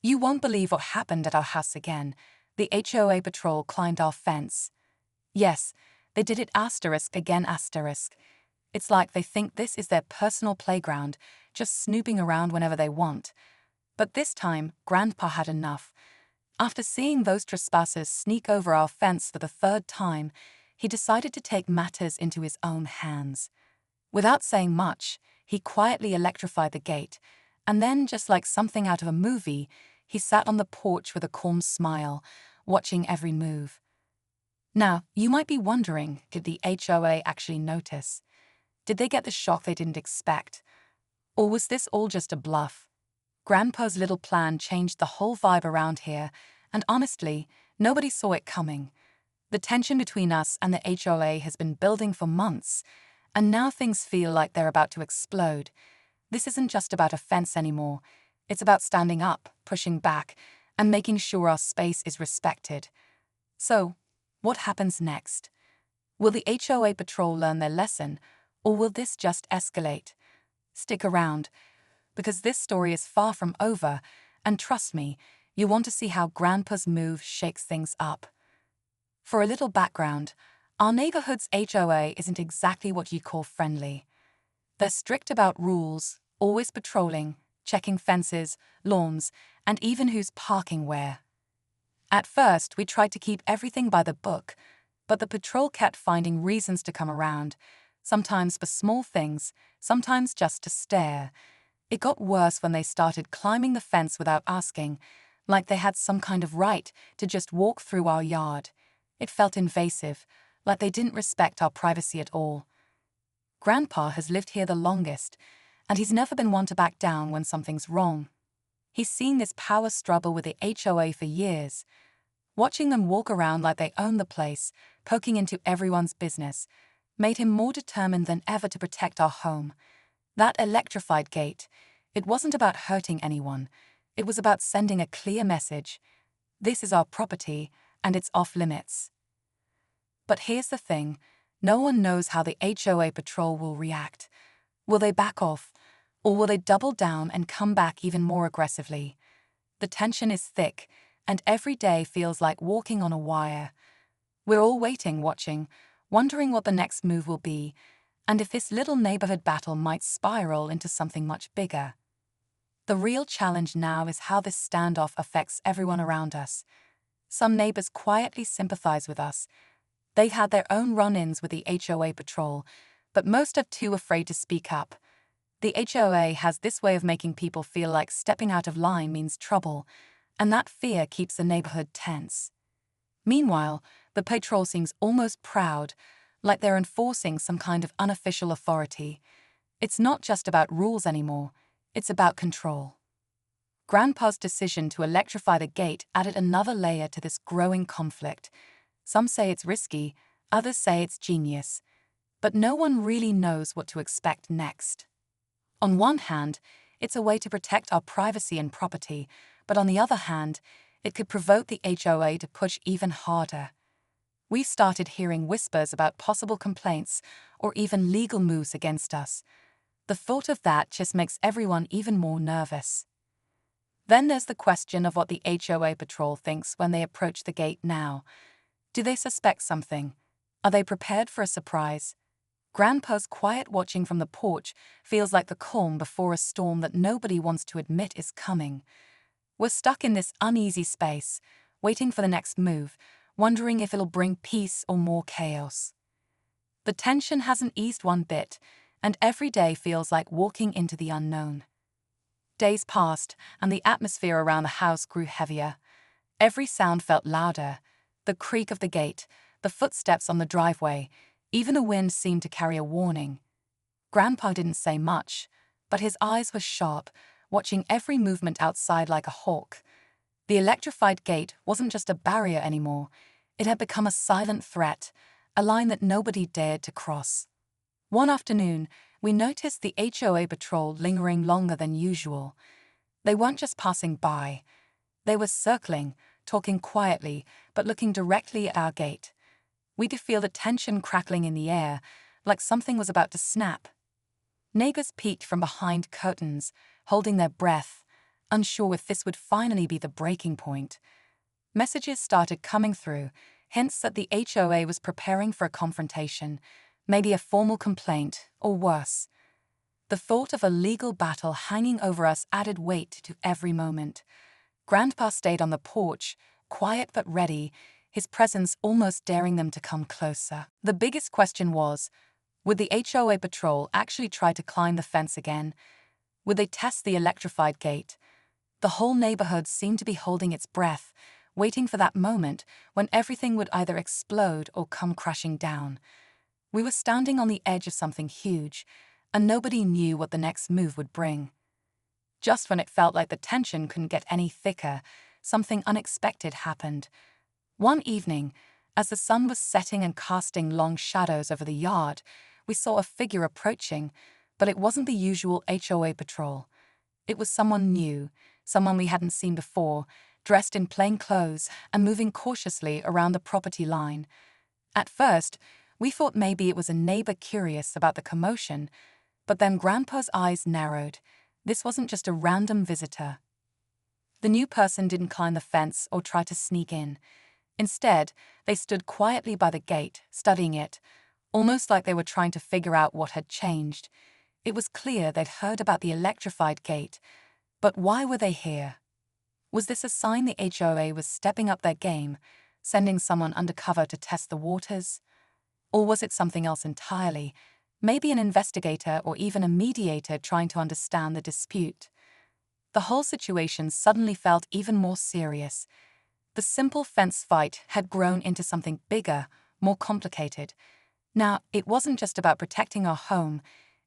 You won't believe what happened at our house again. The HOA patrol climbed our fence. Yes, they did it asterisk again asterisk. It's like they think this is their personal playground, just snooping around whenever they want. But this time, Grandpa had enough. After seeing those trespassers sneak over our fence for the third time, he decided to take matters into his own hands. Without saying much, he quietly electrified the gate, and then, just like something out of a movie, he sat on the porch with a calm smile, watching every move. Now, you might be wondering, did the HOA actually notice? Did they get the shock they didn't expect? Or was this all just a bluff? Grandpa's little plan changed the whole vibe around here, and honestly, nobody saw it coming. The tension between us and the HOA has been building for months, and now things feel like they're about to explode. This isn't just about a fence anymore. It's about standing up, pushing back, and making sure our space is respected. So, what happens next? Will the HOA patrol learn their lesson, or will this just escalate? Stick around, because this story is far from over, and trust me, you want to see how Grandpa's move shakes things up. For a little background, our neighborhood's HOA isn't exactly what you call friendly. They're strict about rules, always patrolling, checking fences, lawns, and even who's parking where. At first, we tried to keep everything by the book, but the patrol kept finding reasons to come around, sometimes for small things, sometimes just to stare. It got worse when they started climbing the fence without asking, like they had some kind of right to just walk through our yard. It felt invasive, like they didn't respect our privacy at all. Grandpa has lived here the longest, and he's never been one to back down when something's wrong. He's seen this power struggle with the HOA for years. Watching them walk around like they own the place, poking into everyone's business, made him more determined than ever to protect our home. That electrified gate, it wasn't about hurting anyone. It was about sending a clear message. This is our property, and it's off limits. But here's the thing. No one knows how the HOA patrol will react. Will they back off, or will they double down and come back even more aggressively? The tension is thick, and every day feels like walking on a wire. We're all waiting, watching, wondering what the next move will be, and if this little neighborhood battle might spiral into something much bigger. The real challenge now is how this standoff affects everyone around us. Some neighbors quietly sympathize with us. They've had their own run-ins with the HOA patrol, but most are too afraid to speak up. The HOA has this way of making people feel like stepping out of line means trouble, and that fear keeps the neighborhood tense. Meanwhile, the patrol seems almost proud, like they're enforcing some kind of unofficial authority. It's not just about rules anymore, it's about control. Grandpa's decision to electrify the gate added another layer to this growing conflict. Some say it's risky, others say it's genius. But no one really knows what to expect next. On one hand, it's a way to protect our privacy and property, but on the other hand, it could provoke the HOA to push even harder. We've started hearing whispers about possible complaints or even legal moves against us. The thought of that just makes everyone even more nervous. Then there's the question of what the HOA patrol thinks when they approach the gate now. Do they suspect something? Are they prepared for a surprise? Grandpa's quiet watching from the porch feels like the calm before a storm that nobody wants to admit is coming. We're stuck in this uneasy space, waiting for the next move, wondering if it'll bring peace or more chaos. The tension hasn't eased one bit, and every day feels like walking into the unknown. Days passed, and the atmosphere around the house grew heavier. Every sound felt louder. The creak of the gate, the footsteps on the driveway, even the wind seemed to carry a warning. Grandpa didn't say much, but his eyes were sharp, watching every movement outside like a hawk. The electrified gate wasn't just a barrier anymore. It had become a silent threat, a line that nobody dared to cross. One afternoon, we noticed the HOA patrol lingering longer than usual. They weren't just passing by. They were circling, talking quietly, but looking directly at our gate. We could feel the tension crackling in the air, like something was about to snap. Neighbors peeked from behind curtains, holding their breath, unsure if this would finally be the breaking point. Messages started coming through, hints that the HOA was preparing for a confrontation, maybe a formal complaint, or worse. The thought of a legal battle hanging over us added weight to every moment. Grandpa stayed on the porch, quiet but ready, his presence almost daring them to come closer. The biggest question was, would the HOA patrol actually try to climb the fence again? Would they test the electrified gate? The whole neighborhood seemed to be holding its breath, waiting for that moment when everything would either explode or come crashing down. We were standing on the edge of something huge, and nobody knew what the next move would bring. Just when it felt like the tension couldn't get any thicker, something unexpected happened. One evening, as the sun was setting and casting long shadows over the yard, we saw a figure approaching, but it wasn't the usual HOA patrol. It was someone new, someone we hadn't seen before, dressed in plain clothes and moving cautiously around the property line. At first, we thought maybe it was a neighbor curious about the commotion, but then Grandpa's eyes narrowed. This wasn't just a random visitor. The new person didn't climb the fence or try to sneak in. Instead, they stood quietly by the gate, studying it, almost like they were trying to figure out what had changed. It was clear they'd heard about the electrified gate, but why were they here? Was this a sign the HOA was stepping up their game, sending someone undercover to test the waters? Or was it something else entirely, maybe an investigator or even a mediator trying to understand the dispute? The whole situation suddenly felt even more serious. The simple fence fight had grown into something bigger, more complicated. Now, it wasn't just about protecting our home,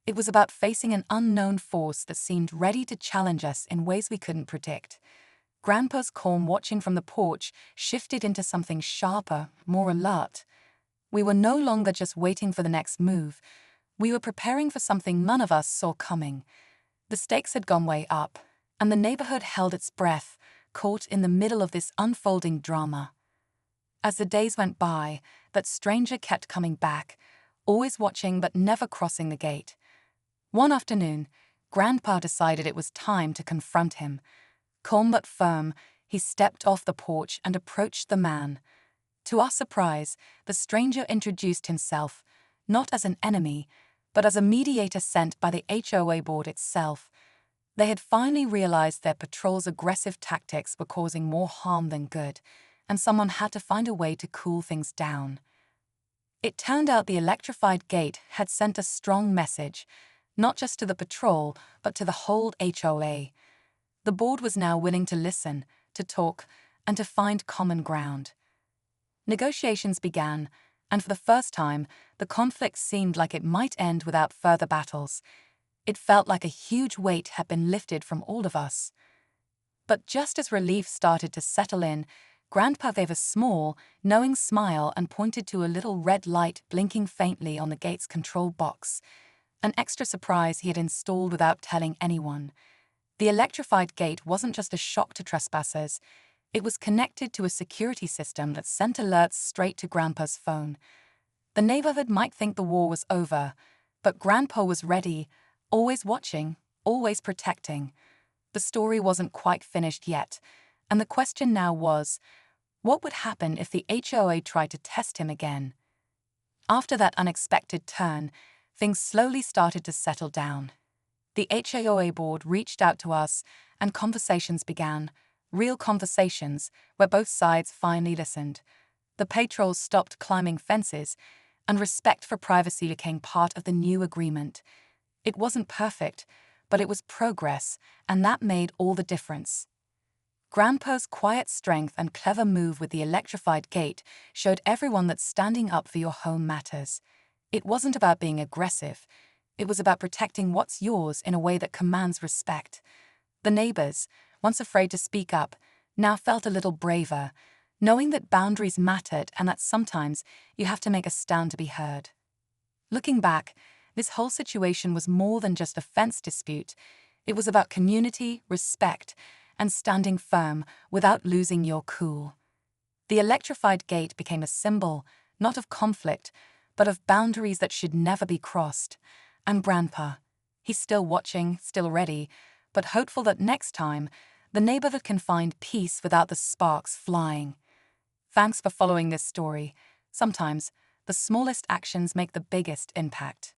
it was about facing an unknown force that seemed ready to challenge us in ways we couldn't predict. Grandpa's calm watching from the porch shifted into something sharper, more alert. We were no longer just waiting for the next move. We were preparing for something none of us saw coming. The stakes had gone way up, and the neighborhood held its breath, caught in the middle of this unfolding drama. As the days went by, that stranger kept coming back, always watching but never crossing the gate. One afternoon, Grandpa decided it was time to confront him. Calm but firm, he stepped off the porch and approached the man. To our surprise, the stranger introduced himself, not as an enemy, but as a mediator sent by the HOA board itself. They had finally realized their patrol's aggressive tactics were causing more harm than good, and someone had to find a way to cool things down. It turned out the electrified gate had sent a strong message, not just to the patrol, but to the whole HOA. The board was now willing to listen, to talk, and to find common ground. Negotiations began, and for the first time, the conflict seemed like it might end without further battles. It felt like a huge weight had been lifted from all of us. But just as relief started to settle in, Grandpa gave a small, knowing smile and pointed to a little red light blinking faintly on the gate's control box, an extra surprise he had installed without telling anyone. The electrified gate wasn't just a shock to trespassers. It was connected to a security system that sent alerts straight to Grandpa's phone. The neighborhood might think the war was over, but Grandpa was ready, always watching, always protecting. The story wasn't quite finished yet, and the question now was, what would happen if the HOA tried to test him again? After that unexpected turn, things slowly started to settle down. The HOA board reached out to us, and conversations began. Real conversations, where both sides finally listened. The patrols stopped climbing fences, and respect for privacy became part of the new agreement. It wasn't perfect, but it was progress, and that made all the difference. Grandpa's quiet strength and clever move with the electrified gate showed everyone that standing up for your home matters. It wasn't about being aggressive. It was about protecting what's yours in a way that commands respect. The neighbors, once afraid to speak up, now felt a little braver, knowing that boundaries mattered and that sometimes you have to make a stand to be heard. Looking back, this whole situation was more than just a fence dispute. It was about community, respect, and standing firm without losing your cool. The electrified gate became a symbol, not of conflict, but of boundaries that should never be crossed. And Grandpa, he's still watching, still ready, but hopeful that next time, the neighborhood can find peace without the sparks flying. Thanks for following this story. Sometimes, the smallest actions make the biggest impact.